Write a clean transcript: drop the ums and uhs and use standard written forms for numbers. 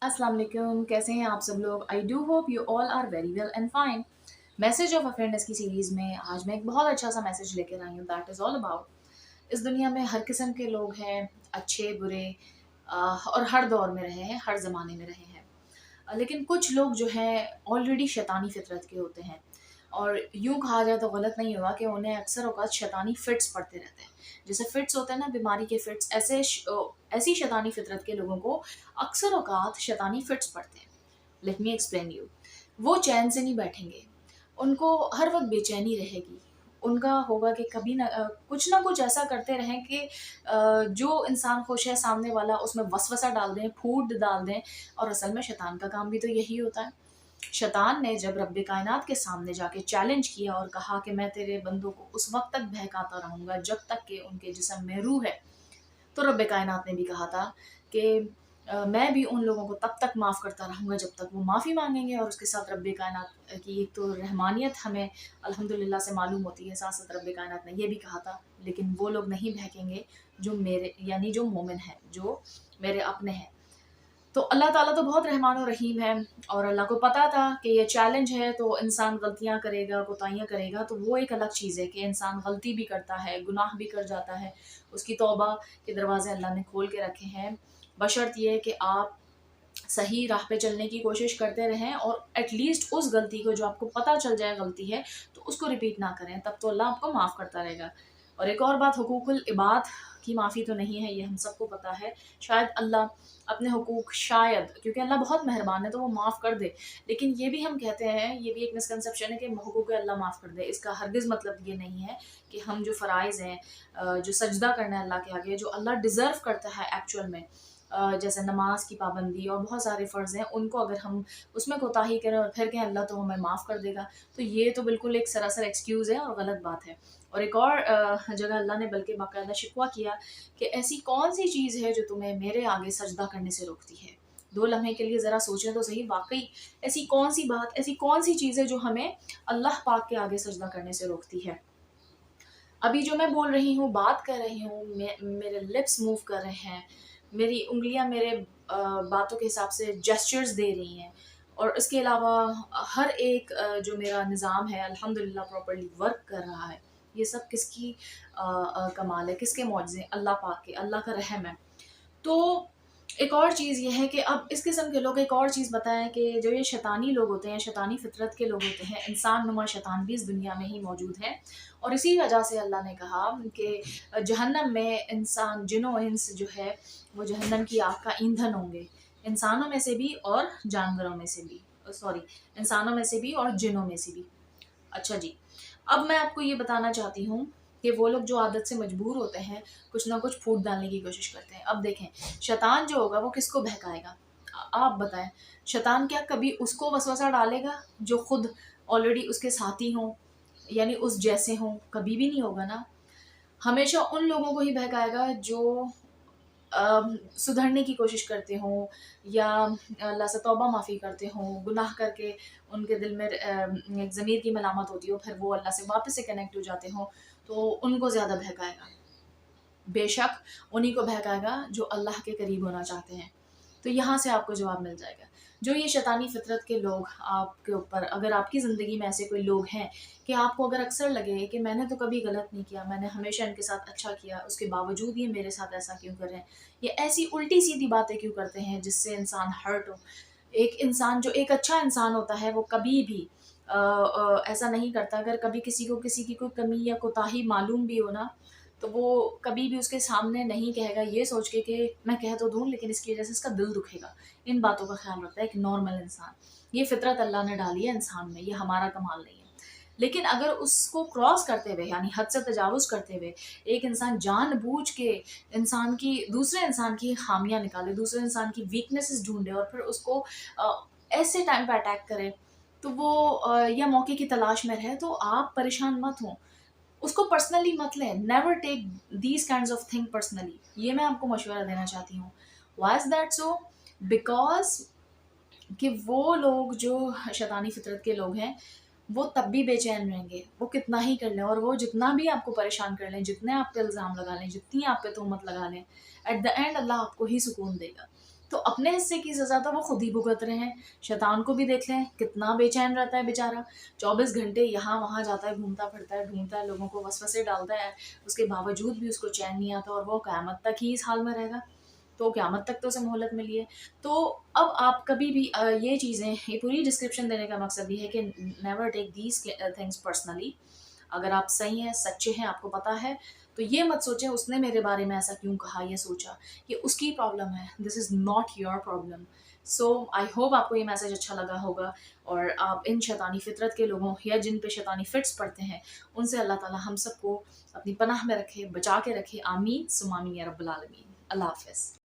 अस्सलाम वालेकुम, कैसे हैं आप सब लोग। I do hope you all are very well and fine. Message of awareness की सीरीज़ में आज मैं एक बहुत अच्छा सा मैसेज लेकर आई हूँ। दैट इज़ ऑल अबाउट इस दुनिया में हर किस्म के लोग हैं, अच्छे बुरे, और हर दौर में रहे हैं, हर ज़माने में रहे हैं। लेकिन कुछ लोग जो हैं ऑलरेडी शैतानी फितरत के होते हैं, और यूँ कहा जाए तो गलत नहीं होगा कि उन्हें अक्सर औक़ात शैतानी फिट्स पड़ते रहते हैं। जैसे फिट्स होते हैं ना, बीमारी के फिट्स, ऐसी शैतानी फितरत के लोगों को अक्सर औक़ात शैतानी फिट्स पड़ते हैं। Let me explain you. वो चैन से नहीं बैठेंगे, उनको हर वक़्त बेचैनी रहेगी। उनका होगा कि कभी कुछ ना कुछ ऐसा करते रहें कि जो इंसान खुश है सामने वाला उसमें वसवसा डाल दें, फूट डाल दें, और असल में शैतान का काम भी तो यही होता है। शैतान ने जब रब्बे कायनात के सामने जाके चैलेंज किया और कहा कि मैं तेरे बंदों को उस वक़्त तक बहकाता रहूँगा जब तक कि उनके जिस्म में रूह है। तो रब्बे कायनात ने भी कहा था कि मैं भी उन लोगों को तब तक माफ़ करता रहूँगा जब तक वो माफ़ी माँगेंगे। और उसके साथ रब्बे कायनात की एक तो रहमानियत हमें अल्हम्दुलिल्लाह से मालूम होती है, साथ-साथ रब्बे कायनात ने ये भी कहा था, लेकिन वो लोग नहीं बहकेंगे जो मेरे यानी जो मोमिन हैं, जो मेरे अपने हैं। तो अल्लाह ताला तो बहुत रहमान और रहीम है, और अल्लाह को पता था कि ये चैलेंज है तो इंसान गलतियाँ करेगा, कोताहियाँ करेगा, तो वो एक अलग चीज़ है कि इंसान गलती भी करता है, गुनाह भी कर जाता है। उसकी तौबा के दरवाज़े अल्लाह ने खोल के रखे हैं, बशर्त ये कि आप सही राह पे चलने की कोशिश करते रहें, और एटलीस्ट उस गलती को जो आपको पता चल जाए गलती है, तो उसको रिपीट ना करें, तब तो अल्लाह आपको माफ़ करता रहेगा। और एक और बात, हुकूकुल इबाद की माफ़ी तो नहीं है, ये हम सबको पता है। शायद अल्लाह अपने हुकूक, शायद क्योंकि अल्लाह बहुत मेहरबान है तो वो माफ़ कर दे, लेकिन ये भी हम कहते हैं, ये भी एक मिसकंसेप्शन है कि हुकूक अल्लाह माफ़ कर दे। इसका हरगिज़ मतलब ये नहीं है कि हम जो फ़राइज़ हैं, जो सजदा करना है अल्लाह के आगे, जो अल्लाह डिज़र्व करता है एक्चुअल में, जैसे नमाज की पाबंदी और बहुत सारे फ़र्ज़ हैं, उनको अगर हम उसमें कोताही करें और फिर कहें अल्लाह तो हमें माफ़ कर देगा, तो ये तो बिल्कुल एक सरासर एक्सक्यूज़ है और गलत बात है। और एक और जगह अल्लाह ने बल्कि बाकायदा शिकवा किया कि ऐसी कौन-सी चीज़ है जो तुम्हें मेरे आगे सजदा करने से रोकती है? 2 लम्हे के लिए ज़रा सोचें तो सही, वाक़ई ऐसी कौन-सी बात, ऐसी कौन-सी चीज़ है जो हमें अल्लाह पाक के आगे सजदा करने से रोकती है? अभी जो मैं बोल रही हूँ, बात कर रही हूँ, मेरे लिप्स मूव कर रहे हैं, मेरी उँगलियाँ मेरे बातों के हिसाब से जेस्चर्स दे रही हैं, और इसके अलावा हर एक जो मेरा निज़ाम है अल्हम्दुलिल्लाह प्रॉपर्ली वर्क कर रहा है। ये सब किसकी कमाल है, किसके मौजज़े? अल्लाह पाक के, अल्लाह का रहम है। तो एक और चीज़ ये है कि अब इस किस्म के लोग एक और चीज़ बताएँ कि जो ये शैतानी लोग होते हैं, शैतानी फ़ितरत के लोग होते हैं, इंसान नुमा शैतान भी इस दुनिया में ही मौजूद हैं। और इसी वजह से अल्लाह ने कहा कि जहन्नम में इंसान, जिन्नो-इंस जो है, वो जहन्नम की आग का ईंधन होंगे। इंसानों में से भी और जानवरों में से भी। सॉरी, इंसानों में से भी और जिन्नों में से भी। अच्छा जी, अब मैं आपको ये बताना चाहती हूँ कि वो लोग जो आदत से मजबूर होते हैं, कुछ ना कुछ फूट डालने की कोशिश करते हैं। अब देखें, शैतान जो होगा वो किसको बहकाएगा? आप बताएँ, शैतान क्या कभी उसको वसवसा डालेगा जो खुद ऑलरेडी उसके साथी हों, यानी उस जैसे हों? कभी भी नहीं होगा ना। हमेशा उन लोगों को ही बहकाएगा जो सुधरने की कोशिश करते हों, या अल्लाह से तौबा माफ़ी करते हों, गुनाह करके उनके दिल में एक ज़मीर की मलामत होती हो, फिर वो अल्लाह से वापस से कनेक्ट हो जाते हों, तो उनको ज़्यादा बहकाएगा। बेशक उन्हीं को बहकाएगा जो अल्लाह के करीब होना चाहते हैं। तो यहाँ से आपको जवाब मिल जाएगा। जो ये शैतानी फ़ितरत के लोग आपके ऊपर, अगर आपकी ज़िंदगी में ऐसे कोई लोग हैं कि आपको अगर अक्सर लगे कि मैंने तो कभी गलत नहीं किया, मैंने हमेशा इनके साथ अच्छा किया, उसके बावजूद ये मेरे साथ ऐसा क्यों कर रहे हैं? ये ऐसी उल्टी-सीधी बातें क्यों करते हैं जिससे इंसान हर्ट हो? एक इंसान जो एक अच्छा इंसान होता है वो कभी भी ऐसा नहीं करता। अगर कभी किसी को किसी की कोई कमी या कोताही मालूम भी हो ना, तो वो कभी भी उसके सामने नहीं कहेगा ये सोच के कि मैं कह तो दूँ लेकिन इसकी वज़ह से इसका दिल दुखेगा। इन बातों का ख़्याल रखता है एक नॉर्मल इंसान। ये फ़ितरत अल्लाह ने डाली है इंसान में, ये हमारा कमाल नहीं है। लेकिन अगर उसको क्रॉस करते हुए, यानी हद से तजावुज़ करते हुए, एक इंसान जानबूझ के दूसरे इंसान की ख़ामियाँ निकाले, दूसरे इंसान की वीकनेसेस ढूँढे और फिर उसको ऐसे टाइम पे अटैक करे, तो वो या मौके की तलाश में रहे, तो आप परेशान मत हों। उसको पर्सनली मत लें, never take these kinds of thing personally. ये मैं आपको मशवरा देना चाहती हूँ। Why is that so? Because कि वो लोग जो शैतानी फ़ितरत के लोग हैं, वो तब भी बेचैन रहेंगे, वो कितना ही कर लें, और वो जितना भी आपको परेशान कर लें, जितने आप पे इल्ज़ाम लगा लें, जितनी आप पे तोहमत लगा लें, एट द एंड अल्लाह आपको ही सुकून देगा। تو اپنے حصے کی سزا تو وہ خود ہی بھگت رہے ہیں. شیطان کو بھی دیکھ لیں کتنا بے چین رہتا ہے بیچارہ، 24 گھنٹے یہاں وہاں جاتا ہے، گھومتا پھرتا ہے، ڈھونڈتا ہے، لوگوں کو وسوسے ڈالتا ہے، اس کے باوجود بھی اس کو چین نہیں آتا، اور وہ قیامت تک ہی اس حال میں رہے گا. تو قیامت تک تو اسے مہلت ملی ہے. تو اب آپ کبھی بھی یہ چیزیں، یہ پوری ڈسکرپشن دینے کا مقصد یہ ہے کہ never take these things personally. اگر آپ صحیح ہیں، سچے ہیں، آپ کو پتا ہے، تو یہ مت سوچیں اس نے میرے بارے میں ایسا کیوں کہا یا سوچا، یہ اس کی پرابلم ہے، this is not your problem. So I hope آپ کو یہ میسج اچھا لگا ہوگا، اور آپ ان شیطانی فطرت کے لوگوں یا جن پہ شیطانی فٹس پڑتے ہیں ان سے اللہ تعالیٰ ہم سب کو اپنی پناہ میں رکھے، بچا کے رکھے. آمین ثم آمین یا رب العالمین. اللہ حافظ.